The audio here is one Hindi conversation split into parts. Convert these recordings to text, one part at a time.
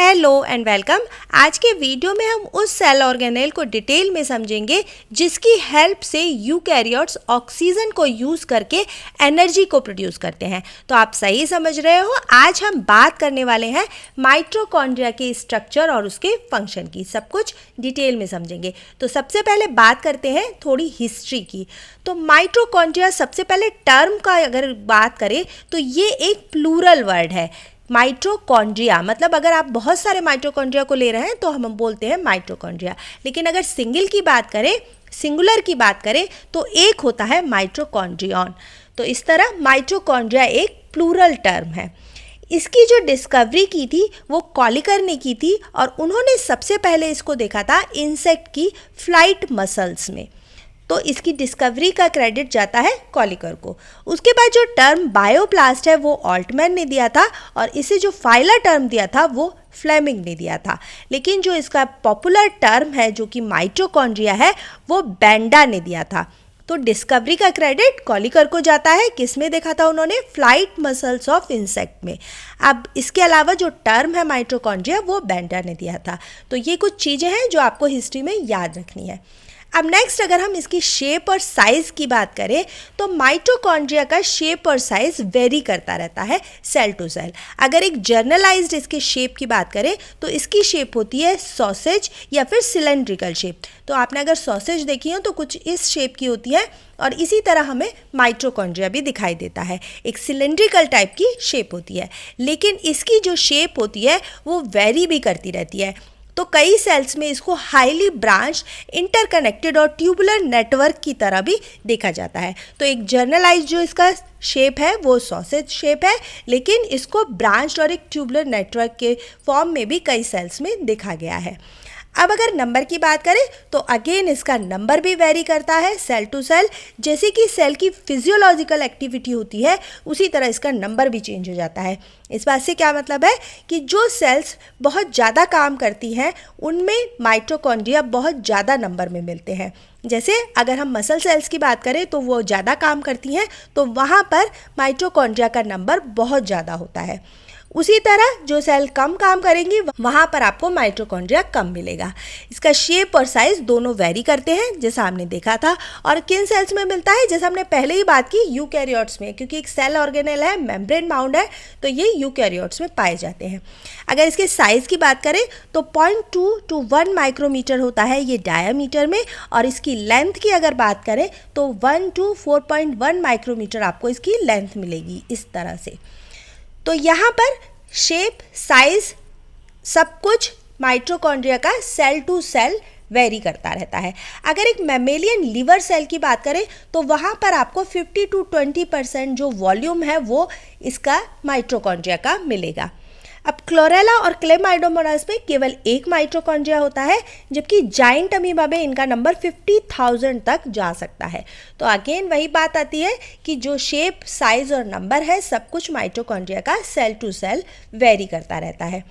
Hello and welcome. आज के वीडियो में हम उस सेल ऑर्गेनेल को डिटेल में समझेंगे जिसकी हेल्प से यूकैरियोट्स ऑक्सीजन को यूज़ करके एनर्जी को प्रोड्यूस करते हैं। तो आप सही समझ रहे हो, आज हम बात करने वाले हैं माइटोकॉन्ड्रिया के स्ट्रक्चर और उसके फंक्शन की। सब कुछ डिटेल में समझेंगे। तो सबसे पहले बात करते हैं थोड़ी हिस्ट्री की। तो माइटोकॉन्ड्रिया सबसे पहले टर्म का अगर बात करें तो ये एक प्लूरल वर्ड है। माइटोकॉन्ड्रिया मतलब अगर आप बहुत सारे माइटोकॉन्ड्रिया को ले रहे हैं तो हम बोलते हैं माइटोकॉन्ड्रिया, लेकिन अगर सिंगल की बात करें, सिंगुलर की बात करें तो एक होता है माइटोकॉन्ड्रियन। तो इस तरह माइटोकॉन्ड्रिया एक प्लूरल टर्म है। इसकी जो डिस्कवरी की थी वो कॉलिकर ने की थी और उन्होंने सबसे पहले इसको देखा था इंसेक्ट की फ्लाइट मसल्स में। तो इसकी डिस्कवरी का क्रेडिट जाता है कॉलिकर को। उसके बाद जो टर्म बायोप्लास्ट है वो ऑल्टमैन ने दिया था और इसे जो फाइलर टर्म दिया था वो फ्लेमिंग ने दिया था। लेकिन जो इसका पॉपुलर टर्म है जो कि माइटोकॉन्ड्रिया है वो बेंडा ने दिया था। तो डिस्कवरी का क्रेडिट कॉलिकर को जाता है। किस में देखा था उन्होंने? फ्लाइट मसल्स ऑफ इंसेक्ट में। अब इसके अलावा जो टर्म है माइटोकॉन्ड्रिया वो बेंडा ने दिया था। तो ये कुछ चीज़ें हैं जो आपको हिस्ट्री में याद रखनी है। अब नेक्स्ट अगर हम इसकी शेप और साइज़ की बात करें तो माइटोकॉन्ड्रिया का शेप और साइज़ वेरी करता रहता है सेल टू सेल। अगर एक जर्नलाइज्ड इसके शेप की बात करें तो इसकी शेप होती है सॉसेज या फिर सिलेंड्रिकल शेप। तो आपने अगर सॉसेज देखी हो तो कुछ इस शेप की होती है और इसी तरह हमें माइटोकॉन्ड्रिया भी दिखाई देता है। एक सिलेंड्रिकल टाइप की शेप होती है, लेकिन इसकी जो शेप होती है वो वेरी भी करती रहती है। तो कई सेल्स में इसको हाईली ब्रांच, इंटरकनेक्टेड और ट्यूबुलर नेटवर्क की तरह भी देखा जाता है। तो एक जर्नलाइज जो इसका शेप है वो सॉसेज शेप है, लेकिन इसको ब्रांच और एक ट्यूबुलर नेटवर्क के फॉर्म में भी कई सेल्स में देखा गया है। अब अगर नंबर की बात करें तो अगेन इसका नंबर भी वेरी करता है सेल टू सेल। जैसे कि सेल की फिजियोलॉजिकल एक्टिविटी होती है उसी तरह इसका नंबर भी चेंज हो जाता है। इस बात से क्या मतलब है कि जो सेल्स बहुत ज़्यादा काम करती हैं उनमें माइटोकॉन्ड्रिया बहुत ज़्यादा नंबर में मिलते हैं। जैसे अगर हम मसल सेल्स की बात करें तो वो ज़्यादा काम करती हैं तो वहाँ पर माइटोकॉन्ड्रिया का नंबर बहुत ज़्यादा होता है। उसी तरह जो सेल कम काम करेंगी वहाँ पर आपको माइटोकॉन्ड्रिया कम मिलेगा। इसका शेप और साइज दोनों वेरी करते हैं जैसा हमने देखा था। और किन सेल्स में मिलता है? जैसा हमने पहले ही बात की यूकैरियोट्स में, क्योंकि एक सेल ऑर्गेनेल है, मेम्ब्रेन बाउंड है, तो ये यूकैरियोट्स में पाए जाते हैं। अगर इसके साइज़ की बात करें तो 0.2 to 1 माइक्रोमीटर होता है ये डायामीटर में, और इसकी लेंथ की अगर बात करें तो 1 to 4.1 माइक्रोमीटर आपको इसकी लेंथ मिलेगी इस तरह से। तो यहाँ पर शेप, साइज सब कुछ माइटोकॉन्ड्रिया का सेल टू सेल वेरी करता रहता है। अगर एक मैमेलियन लिवर सेल की बात करें तो वहाँ पर आपको 50 to 20% जो वॉल्यूम है वो इसका माइटोकॉन्ड्रिया का मिलेगा। अब क्लोरेला और क्लेमाइडोमोनास में केवल एक माइटोकॉन्ड्रिया होता है, जबकि जाइंट अमीबा में इनका नंबर 50,000 तक जा सकता है। तो अगेन वही बात आती है कि जो शेप, साइज और नंबर है सब कुछ माइटोकॉन्ड्रिया का सेल टू सेल वेरी करता रहता है।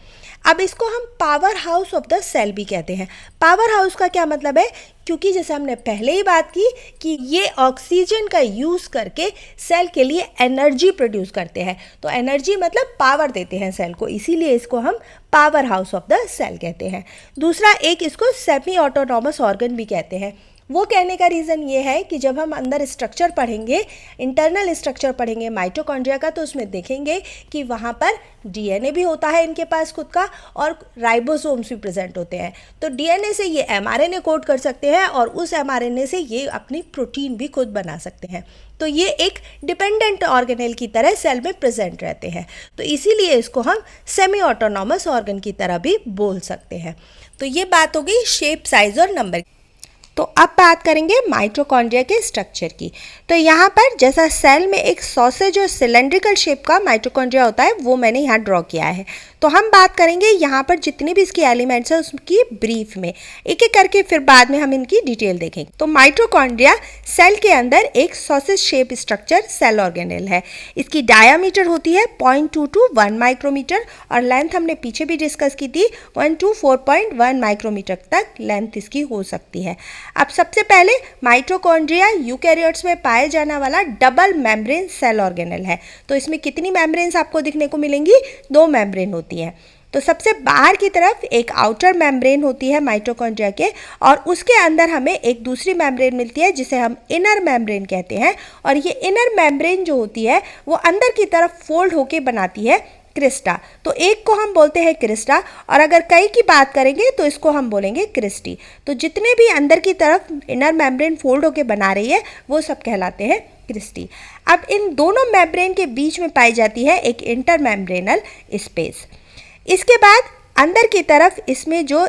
अब इसको हम power house of the cell भी कहते हैं। पावर हाउस का क्या मतलब है? क्योंकि जैसे हमने पहले ही बात की कि ये ऑक्सीजन का यूज़ करके सेल के लिए एनर्जी प्रोड्यूस करते हैं। तो एनर्जी मतलब पावर देते हैं सेल को, इसीलिए इसको हम power house of the cell कहते हैं। दूसरा एक इसको सेमी ऑटोनॉमस ऑर्गन भी कहते हैं। वो कहने का रीज़न ये है कि जब हम अंदर स्ट्रक्चर पढ़ेंगे, इंटरनल स्ट्रक्चर पढ़ेंगे माइटोकॉन्ड्रिया का, तो उसमें देखेंगे कि वहाँ पर डीएनए भी होता है इनके पास खुद का और राइबोसोम्स भी प्रेजेंट होते हैं। तो डीएनए से ये एमआरएनए कोड कर सकते हैं और उस एमआरएनए से ये अपनी प्रोटीन भी खुद बना सकते हैं। तो ये एक डिपेंडेंट ऑर्गेनेल की तरह सेल में प्रेजेंट रहते हैं। तो इसीलिए इसको हम सेमी ऑटोनॉमस ऑर्गन की तरह भी बोल सकते हैं। तो ये बात हो गई शेप, साइज और नंबर। तो अब बात करेंगे माइटोकॉन्ड्रिया के स्ट्रक्चर की। तो यहाँ पर जैसा सेल में एक सॉसेज और सिलेंड्रिकल शेप का माइटोकॉन्ड्रिया होता है वो मैंने यहाँ ड्रॉ किया है। तो हम बात करेंगे यहाँ पर जितने भी इसके एलिमेंट्स हैं उसकी ब्रीफ में, एक एक करके, फिर बाद में हम इनकी डिटेल देखेंगे। तो माइटोकॉन्ड्रिया सेल के अंदर एक sausage shape structure cell organelle है। इसकी डायामीटर होती है 0.2 to 1 माइक्रोमीटर और लेंथ हमने पीछे भी डिस्कस की थी, 1 to 4.1 माइक्रोमीटर तक लेंथ इसकी हो सकती है। अब सबसे पहले माइटोकॉन्ड्रिया यूकैरियोट्स में पाए जाने वाला डबल मेम्ब्रेन सेल ऑर्गेनेल है। तो इसमें कितनी मेम्ब्रेन्स आपको दिखने को मिलेंगी? 2 मेम्ब्रेन होती हैं। तो सबसे बाहर की तरफ एक आउटर मेम्ब्रेन होती है माइटोकॉन्ड्रिया के, और उसके अंदर हमें एक दूसरी मेम्ब्रेन मिलती है जिसे हम इनर मेम्ब्रेन कहते हैं। और ये इनर मेम्ब्रेन जो होती है वो अंदर की तरफ फोल्ड होके बनाती है क्रिस्टा। तो एक को हम बोलते हैं क्रिस्टा, और अगर कई की बात करेंगे तो इसको हम बोलेंगे क्रिस्टी। तो जितने भी अंदर की तरफ इनर मेम्ब्रेन फोल्ड होके बना रही है वो सब कहलाते हैं क्रिस्टी। अब इन दोनों मेम्ब्रेन के बीच में पाई जाती है एक इंटर मेम्ब्रेनल स्पेस। इसके बाद अंदर की तरफ इसमें जो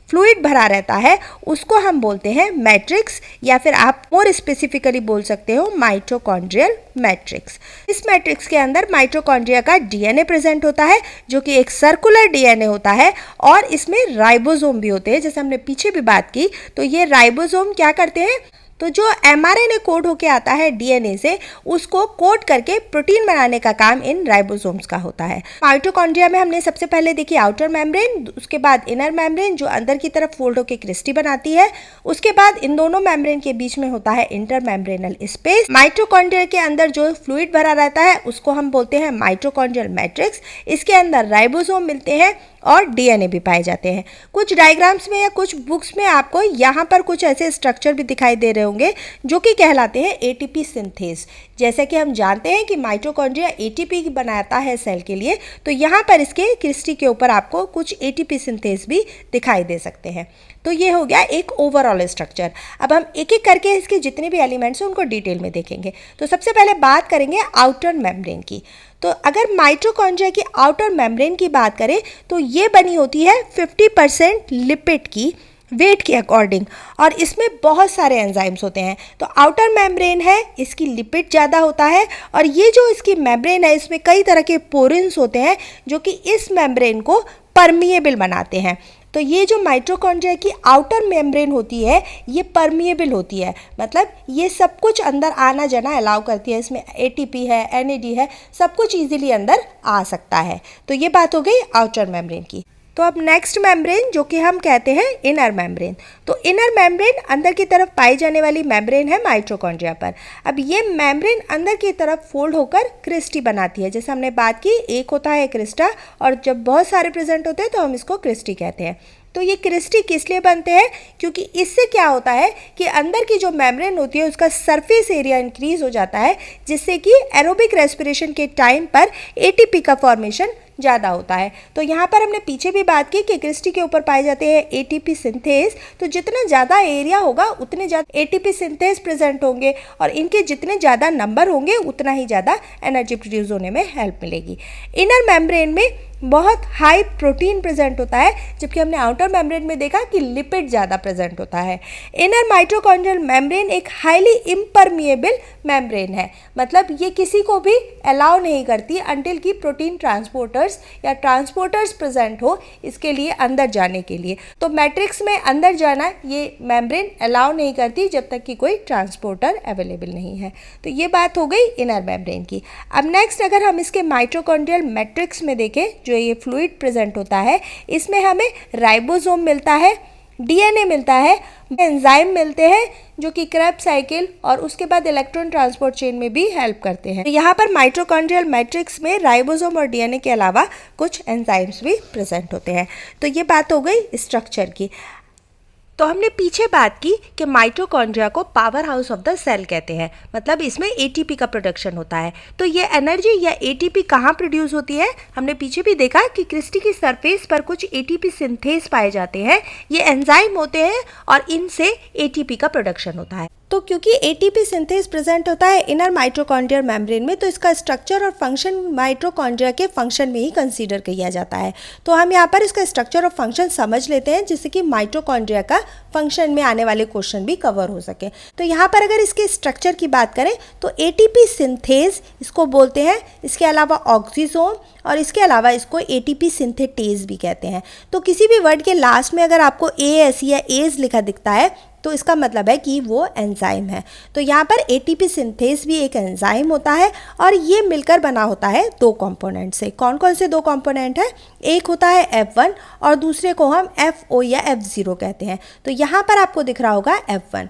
फ्लूइड भरा रहता है उसको हम बोलते हैं मैट्रिक्स, या फिर आप मोर स्पेसिफिकली बोल सकते हो माइटोकॉन्ड्रियल मैट्रिक्स। इस मैट्रिक्स के अंदर माइटोकॉन्ड्रिया का डीएनए प्रेजेंट होता है जो कि एक सर्कुलर डीएनए होता है, और इसमें राइबोसोम भी होते हैं, जैसे हमने पीछे भी बात की। तो ये राइबोसोम क्या करते हैं, तो जो एमआरएनए कोड होके आता है डीएनए से, उसको कोड करके प्रोटीन बनाने का काम इन राइबोसोम्स का होता है। माइटोकॉन्ड्रिया में हमने सबसे पहले देखी आउटर मेम्ब्रेन, उसके बाद इनर मेम्ब्रेन जो अंदर की तरफ फोल्ड होके क्रिस्टी बनाती है। उसके बाद इन दोनों मेम्ब्रेन के बीच में होता है इंटर मेम्ब्रेनल स्पेस। माइटोकॉन्ड्रिया के अंदर जो फ्लूइड भरा रहता है उसको हम बोलते हैं माइटोकॉन्ड्रियल मैट्रिक्स। इसके अंदर राइबोसोम मिलते हैं और डीएनए भी पाए जाते हैं। कुछ डायग्राम्स में या कुछ बुक्स में आपको यहाँ पर कुछ ऐसे स्ट्रक्चर भी दिखाई दे रहे होंगे जो कि कहलाते हैं एटीपी सिंथेस। जैसे कि हम जानते हैं कि माइटोकॉन्ड्रिया एटीपी बनाता है सेल के लिए, तो यहाँ पर इसके क्रिस्टी के ऊपर आपको कुछ एटीपी सिंथेस भी दिखाई दे सकते हैं। तो ये हो गया एक ओवरऑल स्ट्रक्चर। अब हम एक एक करके इसके जितने भी एलिमेंट्स हैं उनको डिटेल में देखेंगे। तो सबसे पहले बात करेंगे आउटर मेम्ब्रेन की। तो अगर माइटोकॉन्ड्रिया की आउटर मेम्ब्रेन की बात करें तो ये बनी होती है 50% लिपिड की वेट के अकॉर्डिंग, और इसमें बहुत सारे एंजाइम्स होते हैं। तो आउटर मेम्ब्रेन है, इसकी लिपिड ज़्यादा होता है, और ये जो इसकी मेम्ब्रेन है इसमें कई तरह के पोरिन्स होते हैं जो कि इस मेम्ब्रेन को परमिएबल बनाते हैं। तो ये जो माइटोकॉन्ड्रिया की आउटर मेम्ब्रेन होती है ये परमिएबल होती है, मतलब ये सब कुछ अंदर आना जाना अलाउ करती है। इसमें एटीपी है, एनएडी है, सब कुछ इजीली अंदर आ सकता है। तो ये बात हो गई आउटर मेम्ब्रेन की। तो अब नेक्स्ट मेम्ब्रेन जो कि हम कहते हैं इनर मेम्ब्रेन। तो इनर मेम्ब्रेन अंदर की तरफ पाई जाने वाली मेम्ब्रेन है माइटोकॉन्ड्रिया पर। अब ये मेम्ब्रेन अंदर की तरफ फोल्ड होकर क्रिस्टी बनाती है। जैसे हमने बात की, एक होता है क्रिस्टा, और जब बहुत सारे प्रेजेंट होते हैं तो हम इसको क्रिस्टी कहते हैं। तो ये क्रिस्टी किस लिए बनते हैं, क्योंकि इससे क्या होता है कि अंदर की जो मेम्ब्रेन होती है उसका सरफेस एरिया इंक्रीज हो जाता है, जिससे कि एरोबिक रेस्पिरेशन के टाइम पर एटीपी का फॉर्मेशन ज़्यादा होता है। तो यहाँ पर हमने पीछे भी बात की कि क्रिस्टी के ऊपर पाए जाते हैं एटीपी सिंथेस। तो जितना ज़्यादा एरिया होगा उतने ज़्यादा एटीपी सिंथेस प्रेजेंट होंगे, और इनके जितने ज़्यादा नंबर होंगे उतना ही ज़्यादा एनर्जी प्रोड्यूस होने में हेल्प मिलेगी। इनर मेम्ब्रेन में बहुत हाई प्रोटीन प्रेजेंट होता है, जबकि हमने आउटर मेम्ब्रेन में देखा कि लिपिड ज़्यादा प्रेजेंट होता है। इनर माइटोकॉन्ड्रियल मेम्ब्रेन एक हाईली इम्परमिएबल मेम्ब्रेन है, मतलब ये किसी को भी अलाउ नहीं करती अंटिल की प्रोटीन ट्रांसपोर्टर्स या ट्रांसपोर्टर्स प्रेजेंट हो इसके लिए अंदर जाने के लिए। तो मैट्रिक्स में अंदर जाना ये मेम्ब्रेन अलाउ नहीं करती जब तक कि कोई ट्रांसपोर्टर अवेलेबल नहीं है। तो ये बात हो गई इनर मेम्ब्रेन की। अब नेक्स्ट अगर हम इसके माइटोकॉन्ड्रियल मैट्रिक्स में देखें, जो ये फ्लूइड प्रेजेंट होता है, इसमें हमें राइबोसोम मिलता है, डीएनए मिलता है, एंजाइम मिलते हैं जो कि क्रेब्स साइकिल और उसके बाद इलेक्ट्रॉन ट्रांसपोर्ट चेन में भी हेल्प करते हैं। तो यहाँ पर माइटोकॉन्ड्रियल मैट्रिक्स में राइबोसोम और डीएनए के अलावा कुछ एंजाइम्स भी प्रेजेंट होते हैं। तो ये बात हो गई स्ट्रक्चर की। तो हमने पीछे बात की कि माइटोकॉन्ड्रिया को power house of the cell कहते हैं, मतलब इसमें एटीपी का प्रोडक्शन होता है। तो ये एनर्जी या एटीपी कहाँ प्रोड्यूस होती है, हमने पीछे भी देखा कि क्रिस्टी की सरफेस पर कुछ एटीपी सिंथेस पाए जाते हैं, ये एंजाइम होते हैं और इनसे एटीपी का प्रोडक्शन होता है। तो क्योंकि एटीपी सिंथेस प्रेजेंट होता है इनर माइटोकॉन्ड्रियल मेम्ब्रेन में, तो इसका स्ट्रक्चर और फंक्शन माइटोकॉन्ड्रिया के फंक्शन में ही कंसीडर किया जाता है। तो हम यहाँ पर इसका स्ट्रक्चर और फंक्शन समझ लेते हैं, जिससे कि माइटोकॉन्ड्रिया का फंक्शन में आने वाले क्वेश्चन भी कवर हो सके। तो यहाँ पर अगर इसके स्ट्रक्चर की बात करें तो एटीपी सिंथेस इसको बोलते हैं, इसके अलावा ऑक्सीसोम, और इसके अलावा इसको एटीपी सिंथेटेज भी कहते हैं। तो किसी भी वर्ड के लास्ट में अगर आपको एएस या एज लिखा दिखता है तो इसका मतलब है कि वो एंजाइम है। तो यहाँ पर एटीपी सिंथेस भी एक एंजाइम होता है, और ये मिलकर बना होता है दो कंपोनेंट से। कौन कौन से दो कंपोनेंट हैं, एक होता है F1 और दूसरे को हम FO या F0 कहते हैं। तो यहाँ पर आपको दिख रहा होगा F1।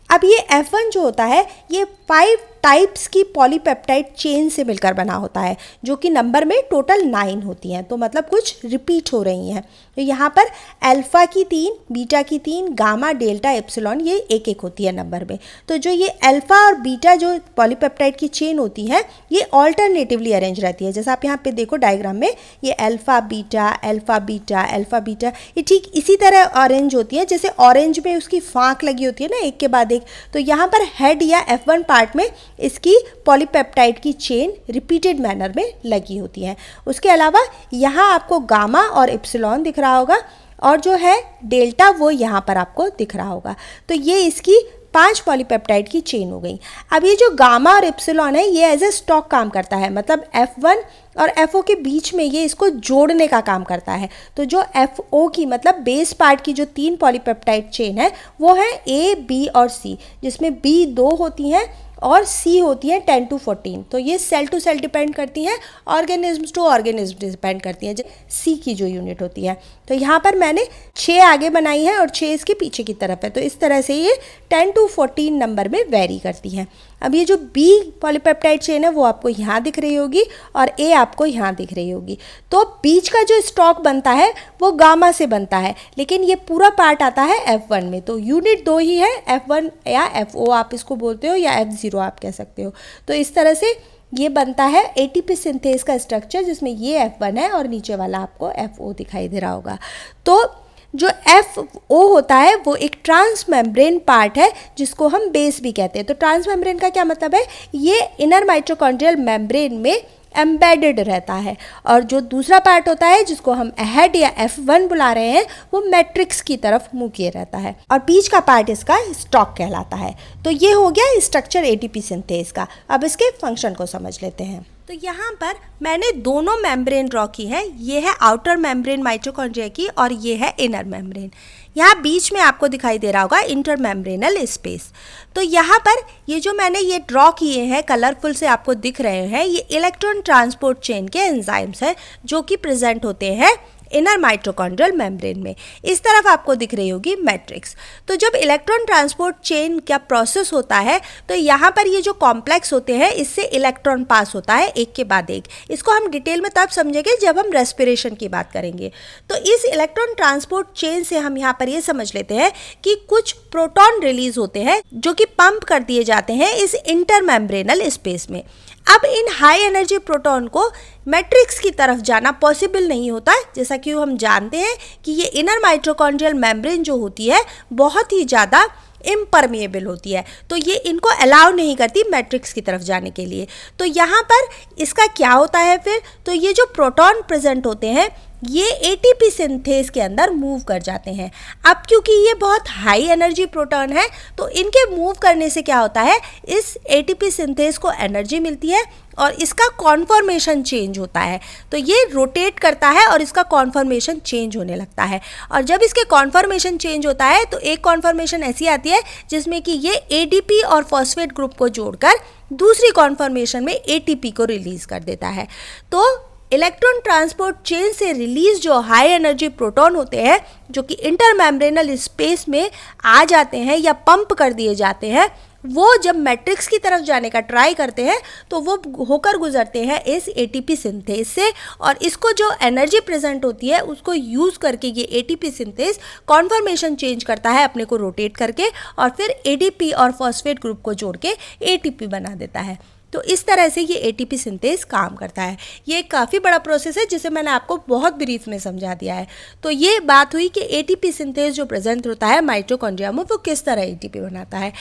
अब ये F1 जो होता है ये 5 टाइप्स की पॉलीपेप्टाइड चेन से मिलकर बना होता है, जो कि नंबर में टोटल 9 होती हैं, तो मतलब कुछ रिपीट हो रही हैं। तो यहाँ पर अल्फ़ा की 3, बीटा की 3, गामा, डेल्टा, एप्सिलॉन ये एक एक होती है नंबर में। तो जो ये अल्फ़ा और बीटा जो पॉलीपेप्टाइड की चेन होती है ये ऑल्टरनेटिवली अरेंज रहती है। जैसे आप यहाँ पे देखो डायग्राम में, ये alpha beta alpha beta alpha beta, ये ठीक इसी तरह अरेंज होती है जैसे ऑरेंज में उसकी फाँक लगी होती है ना, एक के बाद एक। तो यहाँ पर हेड या F1 पार्ट में इसकी पॉलीपेप्टाइड की चेन रिपीटेड मैनर में लगी होती है। उसके अलावा यहाँ आपको गामा और एप्सिलॉन दिख रहा होगा, और जो है डेल्टा वो यहाँ पर आपको दिख रहा होगा। तो ये इसकी 5 पॉलीपेप्टाइड की चेन हो गई। अब ये जो गामा और एप्सिलॉन है ये एज ए स्टॉक काम करता है, मतलब F1 और FO के बीच में ये इसको जोड़ने का काम करता है। तो जो FO की मतलब बेस पार्ट की जो 3 पॉलीपेप्टाइड चेन है वो है A, B और C, जिसमें B 2 होती हैं और C होती है 10 to 14। तो ये सेल टू सेल डिपेंड करती हैं, ऑर्गेनिज्म टू ऑर्गेनिज्म डिपेंड करती हैं, C की जो यूनिट होती है। तो यहाँ पर मैंने 6 आगे बनाई है और 6 इसके पीछे की तरफ है। तो इस तरह से ये 10 to 14 नंबर में वेरी करती हैं। अब ये जो B पॉलीपेप्टाइड चेन है वो आपको यहाँ दिख रही होगी और A आपको यहाँ दिख रही होगी। तो बीच का जो स्टॉक बनता है वो गामा से बनता है, लेकिन ये पूरा पार्ट आता है F1 में। तो यूनिट 2 ही है, F1 या FO आप इसको बोलते हो या F0 आप कह सकते हो। तो इस तरह से ये बनता है ATP सिंथेस का स्ट्रक्चर, जिसमें ये F1 है और नीचे वाला आपको FO दिखाई दे रहा होगा। तो जो FO होता है वो एक ट्रांस मेम्ब्रेन पार्ट है जिसको हम बेस भी कहते हैं। तो ट्रांस मेम्ब्रेन का क्या मतलब है, ये इनर माइटोकॉन्ड्रियल मेम्ब्रेन में एम्बेडेड रहता है। और जो दूसरा पार्ट होता है जिसको हम हेड या F1 बुला रहे हैं वो मैट्रिक्स की तरफ मुँह किए रहता है, और बीच का पार्ट इसका स्टॉक कहलाता है। तो ये हो गया स्ट्रक्चर ATP सिंथेस का। अब इसके फंक्शन को समझ लेते हैं। तो यहाँ पर मैंने दोनों मेम्ब्रेन ड्रॉ की है, ये है आउटर मेम्ब्रेन माइटोकॉन्ड्रिया की और ये है इनर मेम्ब्रेन। यहाँ बीच में आपको दिखाई दे रहा होगा इंटरमेम्ब्रेनल स्पेस। तो यहाँ पर ये जो मैंने ये ड्रॉ किए हैं कलरफुल से आपको दिख रहे हैं, ये इलेक्ट्रॉन ट्रांसपोर्ट चेन के एंजाइम्स हैं जो कि प्रेजेंट होते हैं इनर माइटोकॉन्ड्रियल मेम्ब्रेन में। इस तरफ आपको दिख रही होगी मैट्रिक्स। तो जब इलेक्ट्रॉन ट्रांसपोर्ट चेन का प्रोसेस होता है तो यहाँ पर ये जो कॉम्प्लेक्स होते हैं इससे इलेक्ट्रॉन पास होता है एक के बाद एक। इसको हम डिटेल में तब समझेंगे जब हम रेस्पिरेशन की बात करेंगे। तो इस इलेक्ट्रॉन ट्रांसपोर्ट चेन से हम यहाँ पर ये समझ लेते हैं कि कुछ प्रोटॉन रिलीज होते हैं जो कि पंप कर दिए जाते हैं इस इंटरमेम्ब्रेनल स्पेस में। अब इन हाई एनर्जी प्रोटॉन को मैट्रिक्स की तरफ जाना पॉसिबल नहीं होता है, जैसा कि हम जानते हैं कि ये इनर माइटोकॉन्ड्रियल मेम्ब्रेन जो होती है बहुत ही ज़्यादा इम्परमिएबल होती है, तो ये इनको अलाउ नहीं करती मैट्रिक्स की तरफ जाने के लिए। तो यहाँ पर इसका क्या होता है फिर, तो ये जो प्रोटॉन प्रेजेंट होते हैं ये ATP सिंथेस के अंदर मूव कर जाते हैं। अब क्योंकि ये बहुत हाई एनर्जी प्रोटॉन है तो इनके मूव करने से क्या होता है, इस ATP सिंथेस को एनर्जी मिलती है और इसका कॉन्फॉर्मेशन चेंज होता है। तो ये रोटेट करता है और इसका कॉन्फॉर्मेशन चेंज होने लगता है। और जब इसके कॉन्फॉर्मेशन चेंज होता है तो एक कॉन्फॉर्मेशन ऐसी आती है जिसमें कि ये ADP और फॉस्फेट ग्रुप को जोड़कर दूसरी कॉन्फॉर्मेशन में ATP को रिलीज कर देता है। तो इलेक्ट्रॉन ट्रांसपोर्ट चेन से रिलीज जो हाई एनर्जी प्रोटॉन होते हैं जो कि इंटरमेम्ब्रेनल स्पेस में आ जाते हैं या पंप कर दिए जाते हैं, वो जब मैट्रिक्स की तरफ जाने का ट्राई करते हैं तो वो होकर गुजरते हैं इस ATP सिंथेस से, और इसको जो एनर्जी प्रेजेंट होती है उसको यूज़ करके ये ATP सिंथेस कॉन्फॉर्मेशन चेंज करता है अपने को रोटेट करके, और फिर ADP और फॉस्फेट ग्रुप को जोड़ के ATP बना देता है। तो इस तरह से ये ATP सिंथेस काम करता है। ये एक काफ़ी बड़ा प्रोसेस है जिसे मैंने आपको बहुत ब्रीफ में समझा दिया है। तो ये बात हुई कि ATP सिंथेस जो प्रेजेंट होता है माइटोकॉन्ड्रिया में वो किस तरह ATP बनाता है।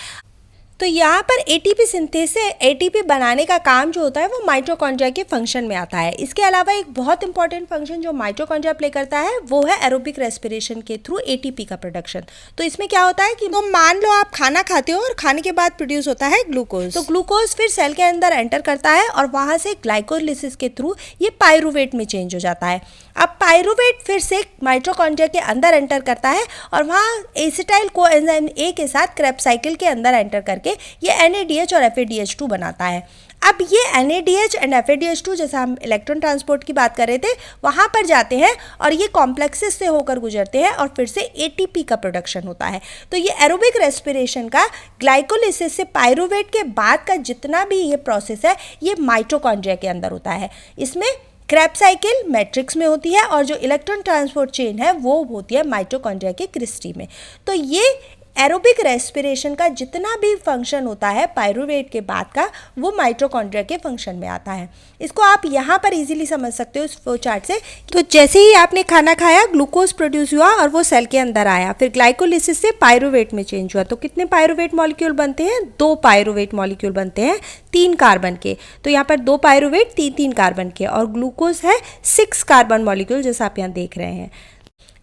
तो यहाँ पर ATP सिंथेस से ATP बनाने का काम जो होता है वो माइटोकॉन्ड्रिया के फंक्शन में आता है। इसके अलावा एक बहुत इंपॉर्टेंट फंक्शन जो माइटोकॉन्ड्रिया प्ले करता है वो है एरोबिक रेस्पिरेशन के थ्रू ATP का प्रोडक्शन। तो इसमें क्या होता है कि तो मान लो आप खाना खाते हो और खाने के बाद प्रोड्यूस होता है ग्लूकोज। तो ग्लूकोज फिर सेल के अंदर एंटर करता है और वहाँ से ग्लाइकोलिसिस के थ्रू ये पायरूवेट में चेंज हो जाता है। अब पायरूवेट फिर से माइटोकॉन्ड्रिया के अंदर एंटर करता है और वहाँ एसिटाइल कोएंजाइम A के साथ क्रेब्स साइकिल के अंदर एंटर करके ये NADH और FADH2 बनाता है। अब ये NADH एंड FADH2 जैसा हम इलेक्ट्रॉन ट्रांसपोर्ट की बात कर रहे थे वहाँ पर जाते हैं और ये कॉम्प्लेक्सेस से होकर गुजरते हैं और फिर से ATP का प्रोडक्शन होता है। तो ये एरोबिक रेस्पिरेशन का ग्लाइकोलिसिस से पायरूवेट के बाद का जितना भी ये प्रोसेस है ये माइटोकॉन्ड्रिया के अंदर होता है। इसमें क्रेब्स साइकिल मैट्रिक्स में होती है और जो इलेक्ट्रॉन ट्रांसपोर्ट चेन है वो होती है माइटोकॉन्ड्रिया के क्रिस्टी में। तो ये एरोबिक रेस्पिरेशन का जितना भी फंक्शन होता है पायरूवेट के बाद का वो माइटोकॉन्ड्रिया के फंक्शन में आता है। इसको आप यहाँ पर इजीली समझ सकते हो इस फ्लो चार्ट से। तो जैसे ही आपने खाना खाया ग्लूकोज प्रोड्यूस हुआ और वो सेल के अंदर आया, फिर ग्लाइकोलिसिस से पायरूवेट में चेंज हुआ। तो कितने पायरूवेट मॉलिक्यूल बनते हैं? 2 पायरूवेट मॉलिक्यूल बनते हैं 3 कार्बन के। तो यहाँ पर 2 पायरूवेट 3 कार्बन के और ग्लूकोज है 6 कार्बन मॉलिक्यूल जैसा आप यहाँ देख रहे हैं।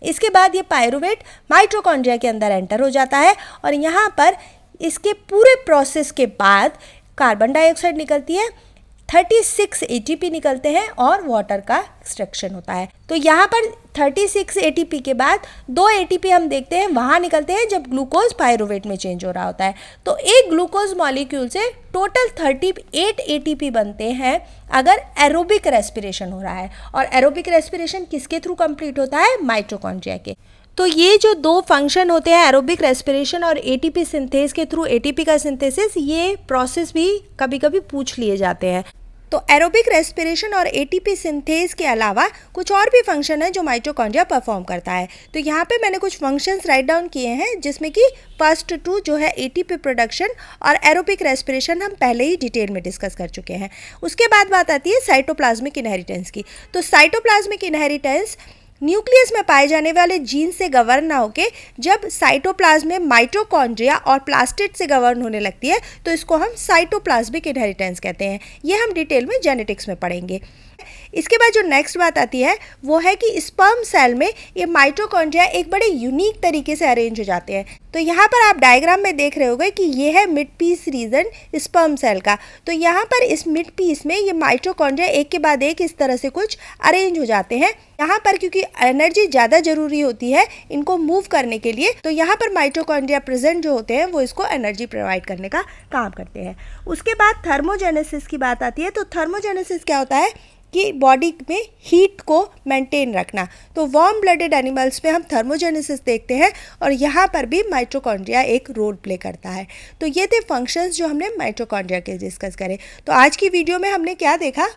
इसके बाद ये पायरूवेट माइटोकॉन्ड्रिया के अंदर एंटर हो जाता है और यहाँ पर इसके पूरे प्रोसेस के बाद कार्बन डाइऑक्साइड निकलती है, 36 ATP निकलते हैं और वाटर का एक्सट्रैक्शन होता है। तो यहाँ पर 36 ATP के बाद 2 ATP हम देखते हैं वहाँ निकलते हैं जब ग्लूकोज पायरूवेट में चेंज हो रहा होता है। तो एक ग्लूकोज मॉलिक्यूल से टोटल 38 ATP बनते हैं अगर एरोबिक रेस्पिरेशन हो रहा है। और एरोबिक रेस्पिरेशन किसके थ्रू कंप्लीट होता है? माइटोकॉन्ड्रिया के। तो ये जो 2 फंक्शन होते हैं एरोबिक रेस्पिरेशन और ATP सिंथेस के थ्रू ATP का सिंथेसिस, ये प्रोसेस भी कभी कभी पूछ लिए जाते हैं। तो एरोबिक रेस्पिरेशन और ATP सिंथेस के अलावा कुछ और भी फंक्शन है जो माइटोकॉन्ड्रिया परफॉर्म करता है। तो यहाँ पे मैंने कुछ फंक्शंस राइट डाउन किए हैं जिसमें कि फर्स्ट 2 जो है ATP प्रोडक्शन और एरोबिक रेस्पिरेशन हम पहले ही डिटेल में डिस्कस कर चुके हैं। उसके बाद बात आती है साइटोप्लाज्मिक इनहेरिटेंस की। तो साइटोप्लाज्मिक इनहेरिटेंस न्यूक्लियस में पाए जाने वाले जीन से गवर्न ना होके जब साइटोप्लाज्म में माइटोकॉन्ड्रिया और प्लास्टिड से गवर्न होने लगती है तो इसको हम साइटोप्लाज्मिक इनहेरिटेंस कहते हैं। ये हम डिटेल में जेनेटिक्स में पढ़ेंगे। इसके बाद जो नेक्स्ट बात आती है वो है कि स्पर्म सेल में ये माइटोकॉन्ड्रिया एक बड़े यूनिक तरीके से अरेंज हो जाते हैं। तो यहाँ पर आप डायग्राम में देख रहे होंगे कि ये है mid piece region sperm cell का। तो यहाँ पर इस मिड पीस में ये माइटोकॉन्ड्रिया एक के बाद एक इस तरह से कुछ अरेंज हो जाते हैं। यहाँ पर क्योंकि एनर्जी ज़्यादा ज़रूरी होती है इनको मूव करने के लिए, तो यहाँ पर माइटोकॉन्ड्रिया प्रेजेंट जो होते हैं वो इसको एनर्जी प्रोवाइड करने का काम करते हैं। उसके बाद थर्मोजेनेसिस की बात आती है। तो थर्मोजेनेसिस क्या होता है कि बॉडी में हीट को मेंटेन रखना। तो वार्म ब्लडेड एनिमल्स में हम थर्मोजेनेसिस देखते हैं और यहाँ पर भी माइटोकॉन्ड्रिया एक रोल प्ले करता है। तो ये थे फंक्शंस जो हमने माइटोकॉन्ड्रिया के डिस्कस करे। तो आज की वीडियो में हमने क्या देखा?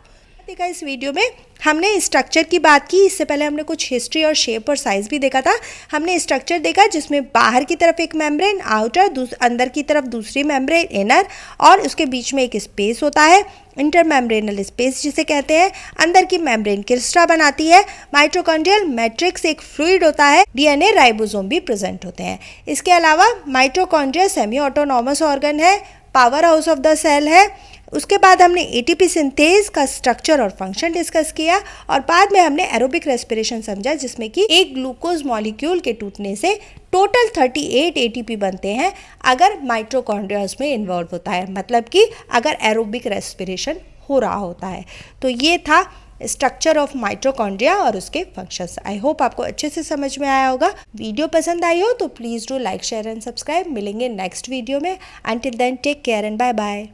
इस वीडियो में हमने स्ट्रक्चर की बात की। इससे पहले हमने कुछ हिस्ट्री और शेप और साइज़ भी देखा था। हमने स्ट्रक्चर देखा जिसमें बाहर की तरफ एक मेम्ब्रेन आउटर, अंदर की तरफ दूसरी मेम्ब्रेन इनर और उसके बीच में एक स्पेस होता है इंटरमेम्ब्रेनल स्पेस जिसे कहते हैं। अंदर की मेम्ब्रेन क्रिस्टा बनाती है। माइटोकॉन्ड्रियल मैट्रिक्स एक फ्लूइड होता है। DNA राइबोसोम भी प्रेजेंट होते हैं। इसके अलावा माइटोकॉन्ड्रिया सेमी ऑटोनॉमस ऑर्गन है, power house of the cell है। उसके बाद हमने ATP सिंथेज का स्ट्रक्चर और फंक्शन डिस्कस किया और बाद में हमने एरोबिक रेस्पिरेशन समझा जिसमें कि एक ग्लूकोज मॉलिक्यूल के टूटने से टोटल 38 ATP बनते हैं अगर माइटोकॉन्ड्रिया उसमें इन्वॉल्व होता है, मतलब कि अगर एरोबिक रेस्पिरेशन हो रहा होता है। तो ये था स्ट्रक्चर ऑफ माइटोकॉन्ड्रिया और उसके फंक्शंस। आई होप आपको अच्छे से समझ में आया होगा। वीडियो पसंद आई हो तो please do like share and subscribe. मिलेंगे नेक्स्ट वीडियो में। Until then take care and bye bye.